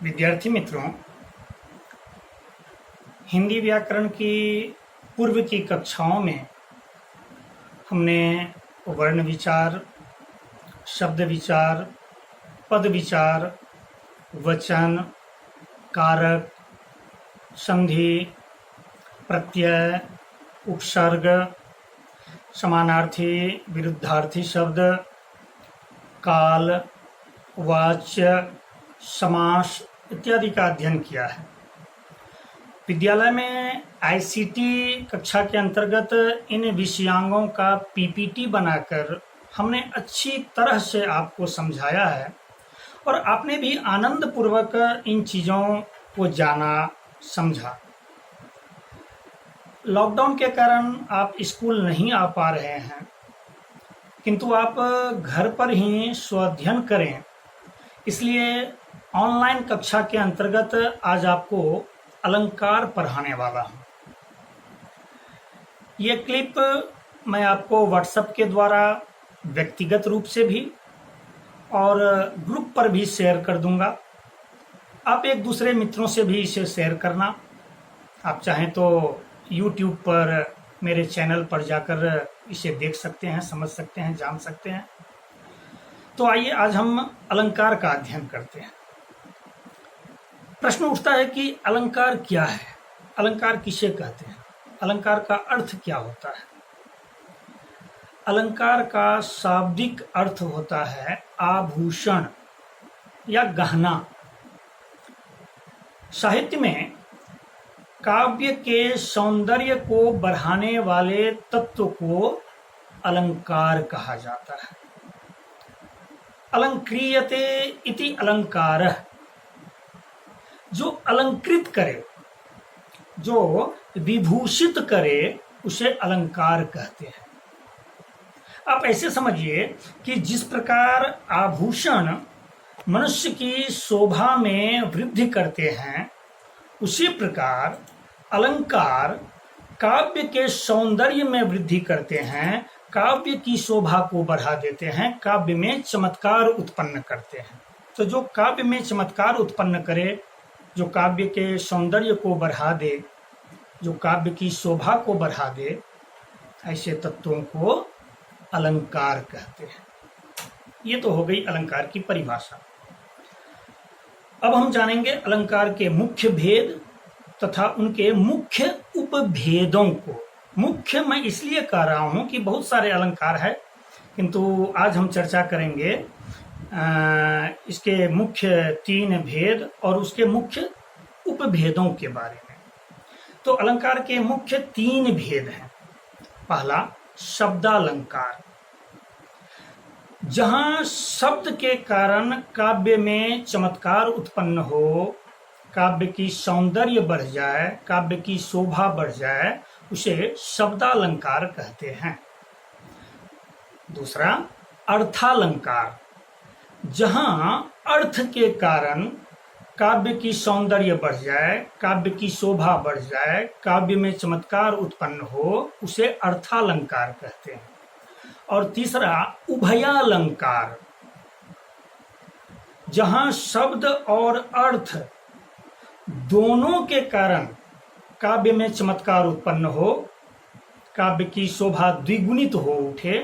विद्यार्थी मित्रों, हिंदी व्याकरण की पूर्व की कक्षाओं में हमने वर्ण विचार, शब्द विचार, पद विचार, वचन, कारक, संधि, प्रत्यय, उपसर्ग, समानार्थी, विरुद्धार्थी शब्द, काल, वाच्य, समास इत्यादि का अध्ययन किया है। विद्यालय में आईसीटी कक्षा के अंतर्गत इन विषयांगों का पीपीटी बनाकर हमने अच्छी तरह से आपको समझाया है और आपने भी आनंद पूर्वक इन चीज़ों को जाना, समझा। लॉकडाउन के कारण आप स्कूल नहीं आ पा रहे हैं, किंतु आप घर पर ही स्वाध्ययन करें, इसलिए ऑनलाइन कक्षा के अंतर्गत आज आपको अलंकार पढ़ाने वाला हूँ। ये क्लिप मैं आपको व्हाट्सएप के द्वारा व्यक्तिगत रूप से भी और ग्रुप पर भी शेयर कर दूंगा। आप एक दूसरे मित्रों से भी इसे शेयर करना। आप चाहें तो YouTube पर मेरे चैनल पर जाकर इसे देख सकते हैं, समझ सकते हैं, जान सकते हैं। तो आइए आज हम अलंकार का अध्ययन करते हैं। प्रश्न उठता है कि अलंकार क्या है, अलंकार किसे कहते हैं, अलंकार का अर्थ क्या होता है। अलंकार का शाब्दिक अर्थ होता है आभूषण या गहना। साहित्य में काव्य के सौंदर्य को बढ़ाने वाले तत्व को अलंकार कहा जाता है। अलंक्रियते इति अलंकारः, जो अलंकृत करे, जो विभूषित करे, उसे अलंकार कहते हैं। आप ऐसे समझिए कि जिस प्रकार आभूषण मनुष्य की शोभा में वृद्धि करते हैं, उसी प्रकार अलंकार काव्य के सौंदर्य में वृद्धि करते हैं, काव्य की शोभा को बढ़ा देते हैं, काव्य में चमत्कार उत्पन्न करते हैं। तो जो काव्य में चमत्कार उत्पन्न करे, जो काव्य के सौंदर्य को बढ़ा दे, जो काव्य की शोभा को बढ़ा दे, ऐसे तत्वों को अलंकार कहते हैं। ये तो हो गई अलंकार की परिभाषा। अब हम जानेंगे अलंकार के मुख्य भेद तथा उनके मुख्य उपभेदों को। मुख्य मैं इसलिए कह रहा हूं कि बहुत सारे अलंकार है, किंतु आज हम चर्चा करेंगे इसके मुख्य 3 भेद और उसके मुख्य उपभेदों के बारे में। तो अलंकार के मुख्य 3 भेद हैं। पहला शब्दालंकार, जहां शब्द के कारण काव्य में चमत्कार उत्पन्न हो, काव्य की सौंदर्य बढ़ जाए, काव्य की शोभा बढ़ जाए, उसे शब्दालंकार कहते हैं। दूसरा अर्थालंकार, जहां अर्थ के कारण काव्य की सौंदर्य बढ़ जाए, काव्य की शोभा बढ़ जाए, काव्य में चमत्कार उत्पन्न हो, उसे अर्थालंकार कहते हैं। और तीसरा उभयालंकार, जहां शब्द और अर्थ दोनों के कारण काव्य में चमत्कार उत्पन्न हो, काव्य की शोभा द्विगुणित हो उठे,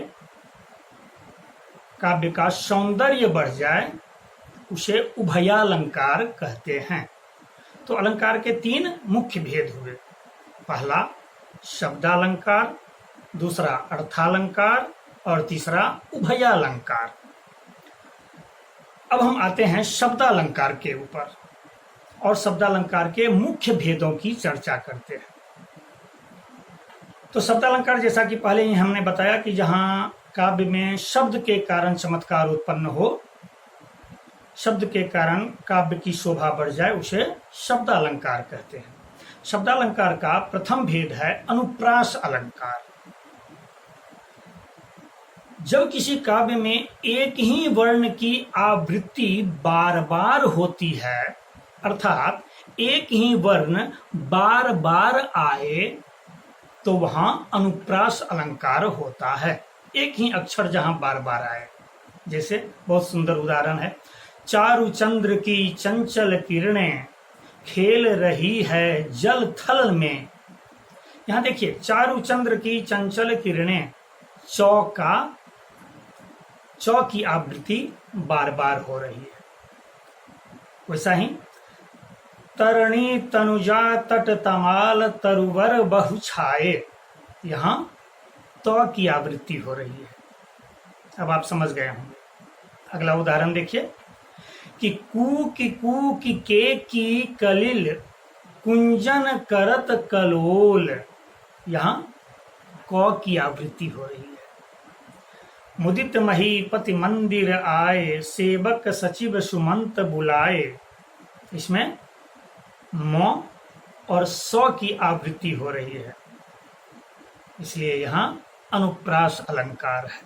काव्य का सौंदर्य बढ़ जाए, उसे उभयालंकार कहते हैं। तो अलंकार के 3 मुख्य भेद हुए। पहला शब्दालंकार, दूसरा अर्थालंकार और तीसरा उभयालंकार। अब हम आते हैं शब्दालंकार के ऊपर और शब्दालंकार के मुख्य भेदों की चर्चा करते हैं। तो शब्दालंकार, जैसा कि पहले ही हमने बताया कि जहां काव्य में शब्द के कारण चमत्कार उत्पन्न हो, शब्द के कारण काव्य की शोभा बढ़ जाए, उसे शब्दालंकार कहते हैं। शब्दालंकार का प्रथम भेद है अनुप्रास अलंकार। जब किसी काव्य में एक ही वर्ण की आवृत्ति बार बार होती है, अर्थात एक ही वर्ण बार बार आए, तो वहां अनुप्रास अलंकार होता है। एक ही अक्षर जहां बार बार आए, जैसे बहुत सुंदर उदाहरण है चारु चंद्र की चंचल किरणें खेल रही है जल थल में। यहां देखिए, चारु चंद्र की चंचल किरणें, चौ की आवृत्ति बार बार हो रही है। वैसा ही तरणी तनुजा तट तमाल तरुवर बहु छाए, यहां तो की आवृत्ति हो रही है। अब आप समझ गए होंगे। अगला उदाहरण देखिए कि कू की के की कलिल कुंजन करत कलोल, यहां क की आवृत्ति हो रही है। मुदित महीपति मंदिर आए सेवक सचिव सुमंत बुलाए, इसमें म और स की आवृत्ति हो रही है, इसलिए यहां अनुप्रास अलंकार है।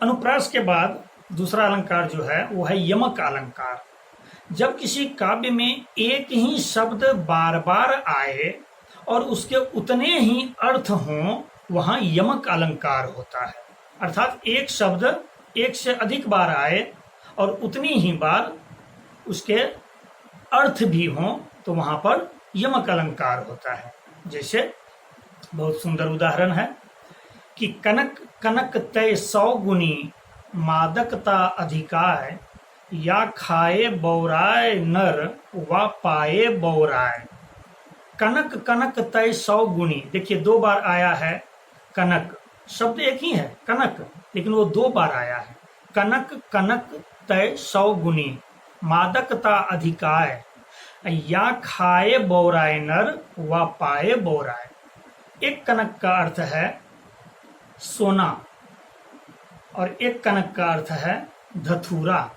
अनुप्रास के बाद दूसरा अलंकार जो है वो है यमक अलंकार। जब किसी काव्य में एक ही शब्द बार बार आए और उसके उतने ही अर्थ हों, वहां यमक अलंकार होता है। अर्थात एक शब्द एक से अधिक बार आए और उतनी ही बार उसके अर्थ भी हों, तो वहां पर यमक अलंकार होता है। जैसे बहुत सुंदर उदाहरण है कि कनक कनक तय 100 गुनी मादकता अधिकाय, या खाए बौराय नर व पाए बौराय। कनक कनक तय 100 गुनी, देखिए 2 बार आया है कनक, शब्द एक ही है कनक, लेकिन वो 2 बार आया है। कनक कनक तय 100 गुनी मादकता अधिकाय, या खाए बौराय नर व पाए बौराय। एक कनक का अर्थ है सोना और एक कनक का अर्थ है धतूरा।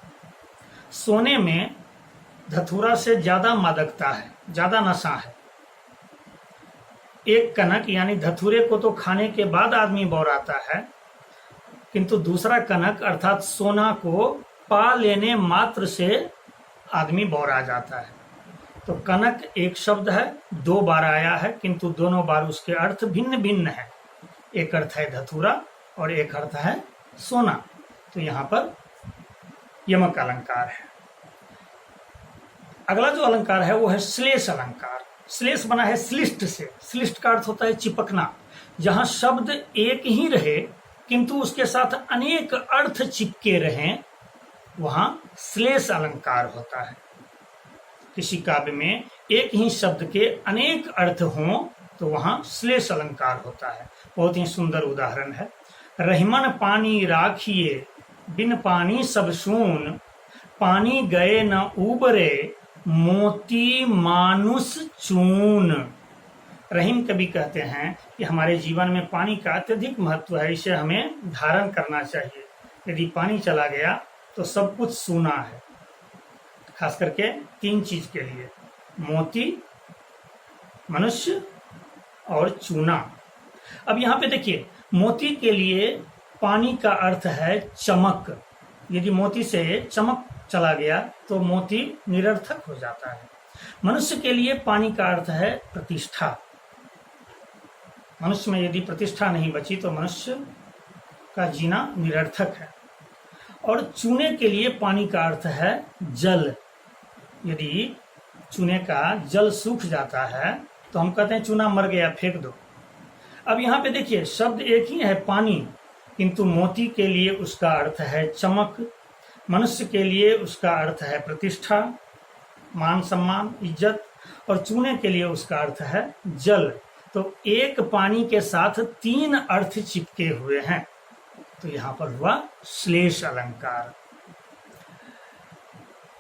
सोने में धतूरा से ज्यादा मादकता है, ज्यादा नशा है। एक कनक यानी धतूरे को तो खाने के बाद आदमी बौराता है, किंतु दूसरा कनक अर्थात सोना को पा लेने मात्र से आदमी बौरा जाता है। तो कनक एक शब्द है, 2 बार आया है, किंतु दोनों बार उसके अर्थ भिन्न भिन्न है। एक अर्थ है धतूरा और एक अर्थ है सोना। तो यहां पर यमक अलंकार है। अगला जो अलंकार है वो है श्लेष अलंकार। श्लेष बना है श्लिष्ट से। श्लिष्ट का अर्थ होता है चिपकना। जहां शब्द एक ही रहे किंतु उसके साथ अनेक अर्थ चिपके रहें, वहां श्लेष अलंकार होता है। किसी काव्य में एक ही शब्द के अनेक अर्थ हों तो वहां श्लेष अलंकार होता है। बहुत ही सुंदर उदाहरण है। रहीमन पानी राखिए बिन पानी सब सून, पानी गए न उबरे मोती मानुष चून। रहीम कवि कहते हैं कि हमारे जीवन में पानी का अत्यधिक महत्व है, इसे हमें धारण करना चाहिए। यदि पानी चला गया तो सब कुछ सूना है, खास करके 3 चीज के लिए, मोती, मनुष्य और चूना। अब यहाँ पे देखिए, मोती के लिए पानी का अर्थ है चमक। यदि मोती से चमक चला गया तो मोती निरर्थक हो जाता है। मनुष्य के लिए पानी का अर्थ है प्रतिष्ठा। मनुष्य में यदि प्रतिष्ठा नहीं बची तो मनुष्य का जीना निरर्थक है। और चूने के लिए पानी का अर्थ है जल। यदि चूने का जल सूख जाता है तो हम कहते हैं चूना मर गया, फेंक दो। अब यहाँ पे देखिए, शब्द एक ही है पानी, किंतु मोती के लिए उसका अर्थ है चमक, मनुष्य के लिए उसका अर्थ है प्रतिष्ठा, मान सम्मान, इज्जत, और चूने के लिए उसका अर्थ है जल। तो एक पानी के साथ 3 अर्थ चिपके हुए हैं, तो यहां पर हुआ श्लेष अलंकार।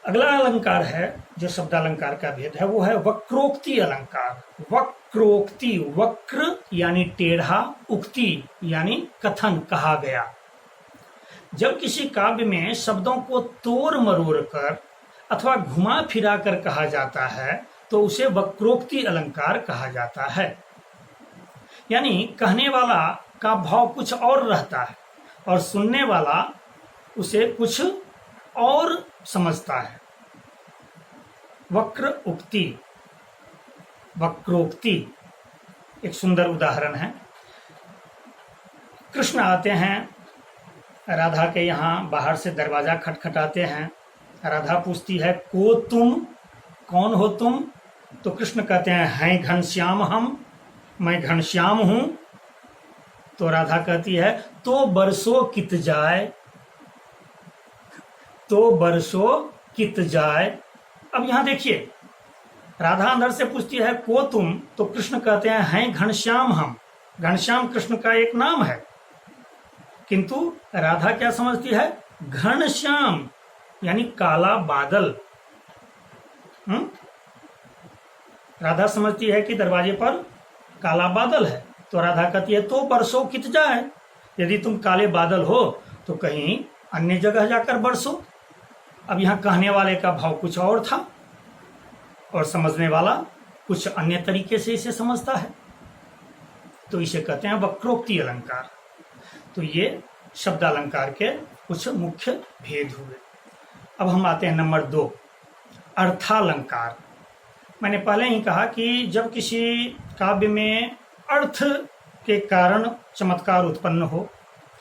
अगला अलंकार है जो शब्दालंकार का भेद है, वो है वक्रोक्ति अलंकार। वक्रोक्ति, वक्र यानी टेढ़ा, उक्ति यानी कथन, कहा गया। जब किसी काव्य में शब्दों को तोड़ मरोड़ कर अथवा घुमा फिरा कर कहा जाता है तो उसे वक्रोक्ति अलंकार कहा जाता है। यानी कहने वाला का भाव कुछ और रहता है और सुनने वाला उसे कुछ और समझता है। वक्र उक्ति, वक्रोक्ति एक सुंदर उदाहरण है। कृष्ण आते हैं राधा के यहाँ, बाहर से दरवाजा खटखटाते हैं राधा पूछती है को तुम, कौन हो तुम? तो कृष्ण कहते हैं घनश्याम हम, मैं घनश्याम हूं। तो राधा कहती है तो बरसों कित जाए, तो बरसों कित जाए। अब यहां देखिए, राधा अंदर से पूछती है को तुम, तो कृष्ण कहते हैं घनश्याम हम। घनश्याम कृष्ण का एक नाम है, किंतु राधा क्या समझती है? घनश्याम यानी काला बादल। राधा समझती है कि दरवाजे पर काला बादल है। तो राधा कहती है तो बरसो कित जाए, यदि तुम काले बादल हो तो कहीं अन्य जगह जाकर बरसो। अब यहां कहने वाले का भाव कुछ और था और समझने वाला कुछ अन्य तरीके से इसे समझता है, तो इसे कहते हैं वक्रोक्ति अलंकार। तो ये शब्द अलंकार के कुछ मुख्य भेद हुए। अब हम आते हैं नंबर 2, अर्थालंकार। मैंने पहले ही कहा कि जब किसी काव्य में अर्थ के कारण चमत्कार उत्पन्न हो,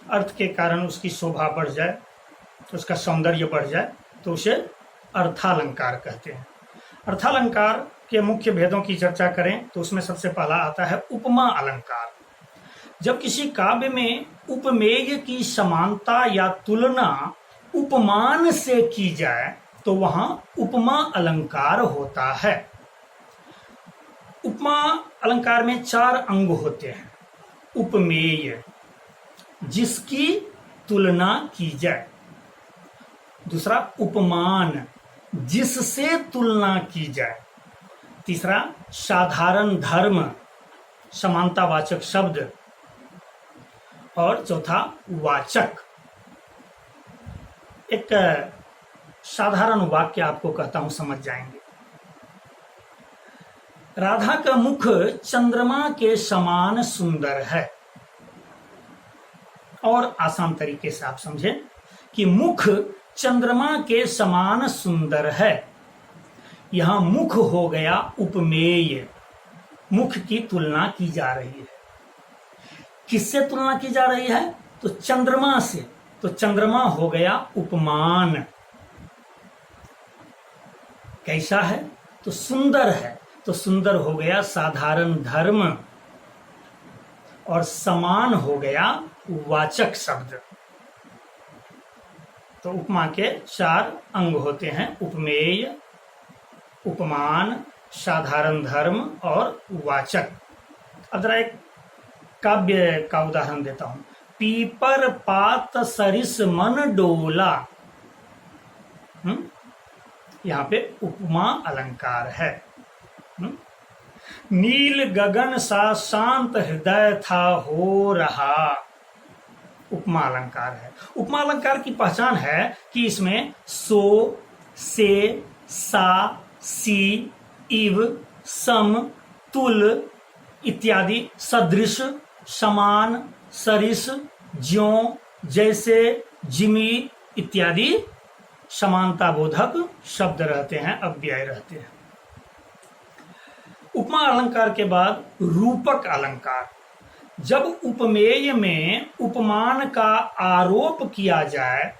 अर्थ के कारण उसकी शोभा बढ़ जाए, उसका सौंदर्य बढ़ जाए, तो उसे अर्थालंकार कहते हैं। अर्थालंकार के मुख्य भेदों की चर्चा करें तो उसमें सबसे पहला आता है उपमा अलंकार। जब किसी काव्य में उपमेय की समानता या तुलना उपमान से की जाए तो वहां उपमा अलंकार होता है। उपमा अलंकार में 4 अंग होते हैं। उपमेय, जिसकी तुलना की जाए। दूसरा उपमान, जिससे तुलना की जाए। तीसरा साधारण धर्म, समानतावाचक शब्द। और चौथा वाचक। एक साधारण वाक्य आपको कहता हूं, समझ जाएंगे। राधा का मुख चंद्रमा के समान सुंदर है। और आसान तरीके से आप समझें कि मुख चंद्रमा के समान सुंदर है। यहां मुख हो गया उपमेय, मुख की तुलना की जा रही है। किससे तुलना की जा रही है? तो चंद्रमा से। तो चंद्रमा हो गया उपमान। कैसा है? तो सुंदर है। तो सुंदर हो गया साधारण धर्म। और समान हो गया वाचक शब्द। तो उपमा के 4 अंग होते हैं, उपमेय, उपमान, साधारण धर्म और वाचक। अब जरा एक काव्य का उदाहरण देता हूं। पीपर पात सरिस मन डोला। यहां पे उपमा अलंकार है। नील गगन सा शांत हृदय था हो रहा। उपमा अलंकार है। उपमा अलंकार की पहचान है कि इसमें सो, से, सा, सी, इव, सम, तुल इत्यादि सदृश, समान, सरिस, ज्यों, जैसे, जिमी इत्यादि समानता बोधक शब्द रहते हैं, अव्यय रहते हैं। उपमा अलंकार के बाद रूपक अलंकार। जब उपमेय में उपमान का आरोप किया जाए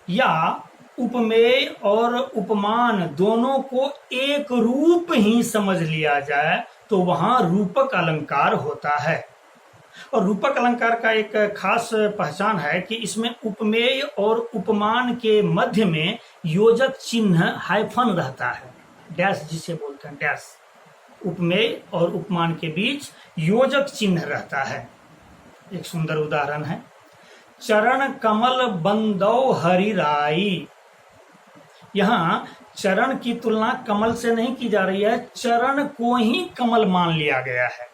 या उपमेय और उपमान दोनों को एक रूप ही समझ लिया जाए तो वहां रूपक अलंकार होता है। और रूपक अलंकार का एक खास पहचान है कि इसमें उपमेय और उपमान के मध्य में योजक चिन्ह हाइफन रहता है, डैश जिसे बोलते हैं, डैश। उपमेय और उपमान के बीच योजक चिन्ह रहता है। एक सुंदर उदाहरण है, चरण कमल बंदौ हरि राई। यहां चरण की तुलना कमल से नहीं की जा रही है, चरण को ही कमल मान लिया गया है।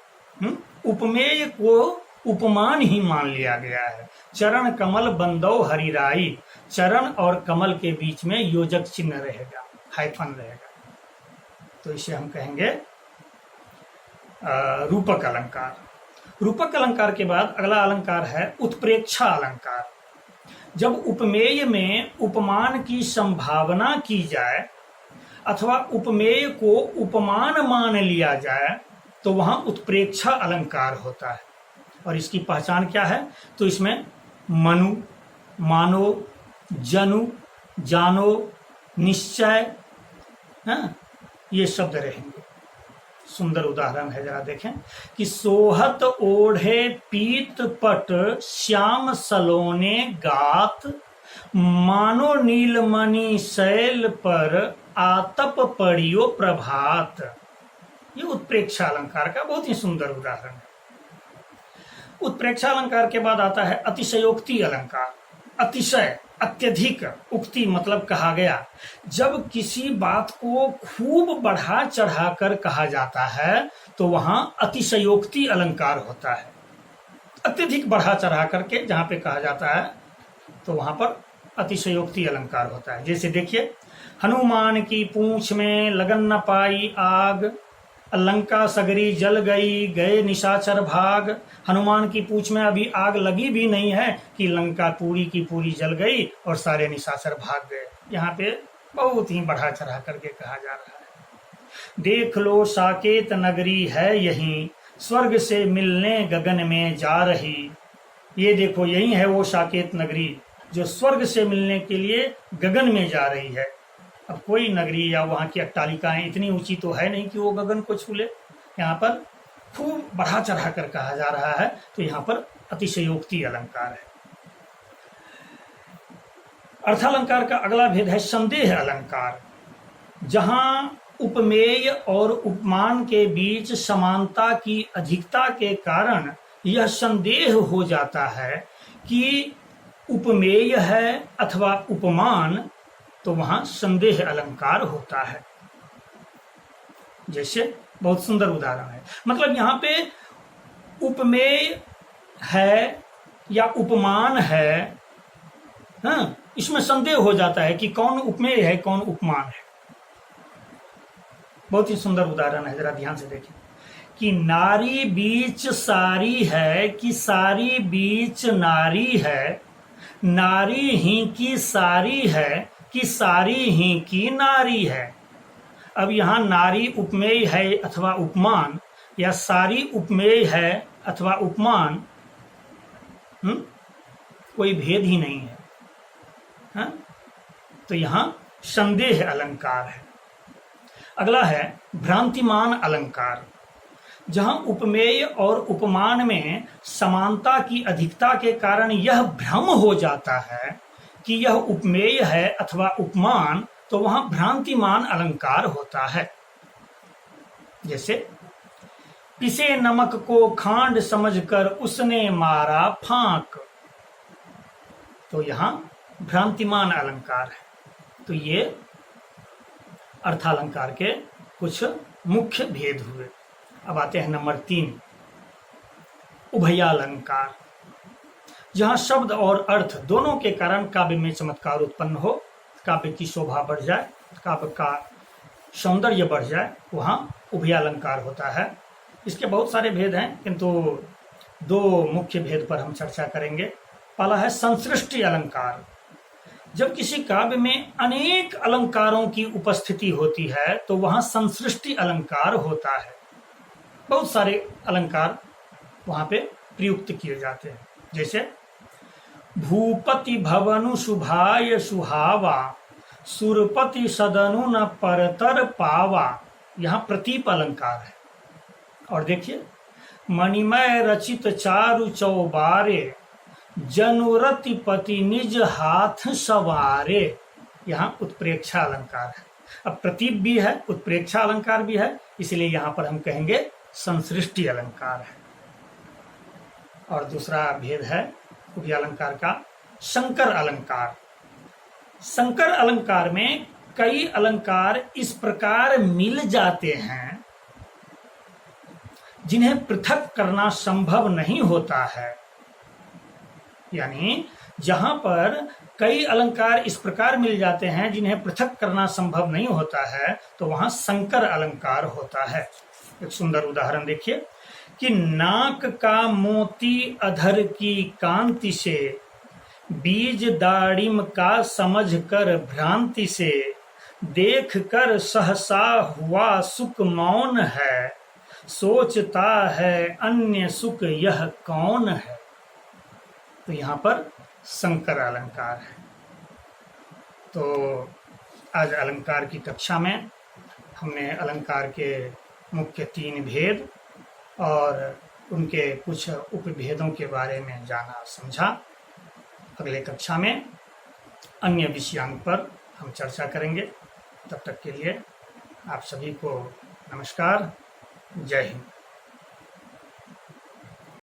उपमेय को उपमान ही मान लिया गया है। चरण कमल बंदौ हरि राई। चरण और कमल के बीच में योजक चिन्ह रहेगा, हाइफन रहेगा। तो इसे हम कहेंगे रूपक अलंकार। रूपक अलंकार के बाद अगला अलंकार है उत्प्रेक्षा अलंकार। जब उपमेय में उपमान की संभावना की जाए अथवा उपमेय को उपमान मान लिया जाए तो वहां उत्प्रेक्षा अलंकार होता है। और इसकी पहचान क्या है? तो इसमें मनु, मानो, जनु, जानो, निश्चय, हाँ, ये शब्द रहेंगे। सुंदर उदाहरण है, जरा देखें कि सोहत ओढ़े पीत पट श्याम सलोने गात, मानो नीलमणि शैल पर आतप पड़ियो प्रभात। ये उत्प्रेक्षा अलंकार का बहुत ही सुंदर उदाहरण है। उत्प्रेक्षा अलंकार के बाद आता है अतिशयोक्ति अलंकार। अतिशय, अत्यधिक, उक्ति मतलब कहा गया। जब किसी बात को खूब बढ़ा चढ़ाकर कहा जाता है तो वहां अतिशयोक्ति अलंकार होता है। अत्यधिक बढ़ा चढ़ा करके जहां पे कहा जाता है तो वहां पर अतिशयोक्ति अलंकार होता है। जैसे देखिए, हनुमान की पूंछ में लगन न पाई आग, लंका सगरी जल गई, गए निशाचर भाग। हनुमान की पूंछ में अभी आग लगी भी नहीं है कि लंका पूरी की पूरी जल गई और सारे निशाचर भाग गए। यहाँ पे बहुत ही बढ़ा चढ़ा करके कहा जा रहा है। देख लो साकेत नगरी है यहीं, स्वर्ग से मिलने गगन में जा रही। ये देखो, यही है वो साकेत नगरी जो स्वर्ग से मिलने के लिए गगन में जा रही है। अब कोई नगरी या वहां की अट्टालिकाएं इतनी ऊंची तो है नहीं कि वो गगन को छू ले। यहाँ पर खूब बढ़ा चढ़ा कर कहा जा रहा है, तो यहाँ पर अतिशयोक्ति अलंकार है। अर्थालंकार का अगला भेद है संदेह अलंकार। जहां उपमेय और उपमान के बीच समानता की अधिकता के कारण यह संदेह हो जाता है कि उपमेय है अथवा उपमान, तो वहां संदेह अलंकार होता है। जैसे बहुत सुंदर उदाहरण है, मतलब यहां पे उपमेय है या उपमान है, हाँ, इसमें संदेह हो जाता है कि कौन उपमेय है कौन उपमान है। बहुत ही सुंदर उदाहरण है, जरा ध्यान से देखें कि नारी बीच सारी है कि सारी बीच नारी है, नारी ही की सारी है कि सारी ही की नारी है। अब यहाँ नारी उपमेय है अथवा उपमान या सारी उपमेय है अथवा उपमान, कोई भेद ही नहीं है, हा? तो यहाँ संदेह अलंकार है। अगला है भ्रांतिमान अलंकार। जहां उपमेय और उपमान में समानता की अधिकता के कारण यह भ्रम हो जाता है कि यह उपमेय है अथवा उपमान, तो वहां भ्रांतिमान अलंकार होता है। जैसे पिसे नमक को खांड समझकर उसने मारा फांक, तो यहां भ्रांतिमान अलंकार है। तो ये अर्थालंकार के कुछ मुख्य भेद हुए। अब आते हैं नंबर 3, उभयालंकार। जहां शब्द और अर्थ दोनों के कारण काव्य में चमत्कार उत्पन्न हो, काव्य की शोभा बढ़ जाए, काव्य का सौंदर्य बढ़ जाए, वहां उभयालंकार होता है। इसके बहुत सारे भेद हैं, किंतु 2 मुख्य भेद पर हम चर्चा करेंगे। पहला है संसृष्टि अलंकार। जब किसी काव्य में अनेक अलंकारों की उपस्थिति होती है तो वहां संसृष्टि अलंकार होता है। बहुत सारे अलंकार वहां पे प्रयुक्त किए जाते हैं। जैसे भूपति भवनु शुभाय सुहावा, सुरपति सदनु न परतर पावा, यहाँ प्रतीप अलंकार है। और देखिए, मणिमय रचित चारु चौबारे, जनुरति पति निज हाथ सवारे, यहाँ उत्प्रेक्षा अलंकार है। अब प्रतीप भी है, उत्प्रेक्षा अलंकार भी है, इसलिए यहाँ पर हम कहेंगे संसृष्टि अलंकार है। और दूसरा भेद है उभयालंकार का संकर अलंकार। संकर अलंकार में कई अलंकार इस प्रकार मिल जाते हैं जिन्हें पृथक करना संभव नहीं होता है। यानी जहां पर कई अलंकार इस प्रकार मिल जाते हैं जिन्हें पृथक करना संभव नहीं होता है, तो वहां संकर अलंकार होता है। एक सुंदर उदाहरण देखिए कि नाक का मोती अधर की कांति से, बीज दाड़िम का समझ कर भ्रांति से, देख कर सहसा हुआ सुख मौन है, सोचता है अन्य सुख यह कौन है। तो यहाँ पर संकर अलंकार है। तो आज अलंकार की कक्षा में हमने अलंकार के मुख्य 3 भेद और उनके कुछ उपभेदों के बारे में जाना समझा। अगले कक्षा में अन्य विषयांक पर हम चर्चा करेंगे। तब तक के लिए आप सभी को नमस्कार। जय हिंद।